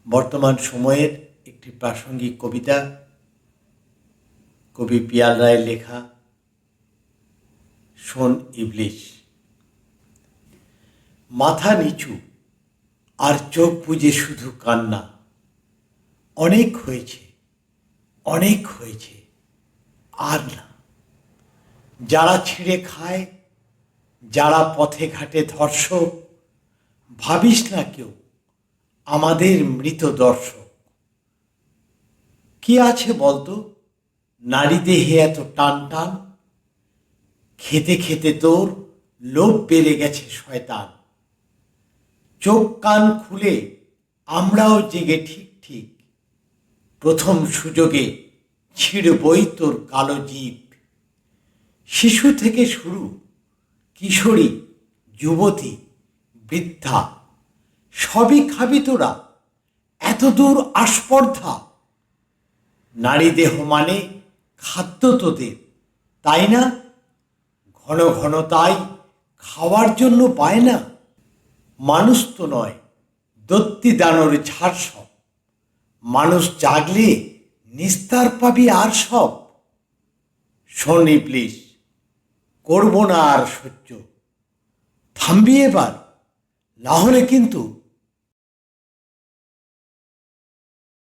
বর্তমান সময়ের একটি প্রাসঙ্গিক কবিতা, কবি পিয়াল রায়ের লেখা শোন ইবলিশ। মাথা নিচু আর চোখ বুজে শুধু কান্না। অনেক হয়েছে, অনেক হয়েছে, আর না। যারা ছিঁড়ে খায়, যারা পথে ঘাটে ধর্ষক, ভাবিস না কেউ আমাদের মৃত দর্শক। কি আছে বলতো নারী দেহে এত টান টান? খেতে খেতে তোর লোভ বেড়ে গেছে শয়তান। চোখ কান খুলে আমরাও জেগে ঠিক ঠিক, প্রথম সুযোগে ছিঁড়বই তোর কালো জিভ। শিশু থেকে শুরু, কিশোরী, যুবতী, বৃদ্ধা, সবই খাবি তোরা, এত দূর আস্পর্ধা। নারী দেহ মানে খাদ্য তোদের, তাই না? ঘন ঘন তাই খাওয়ার জন্য বায়না। মানুষ তো নয়, দত্তি দানর ঝাড় সব। মানুষ জাগলে নিস্তার পাবি আর সব। শোন ইবলিশ, করব না আর সহ্য, থামবি এবার, না হলে কিন্তু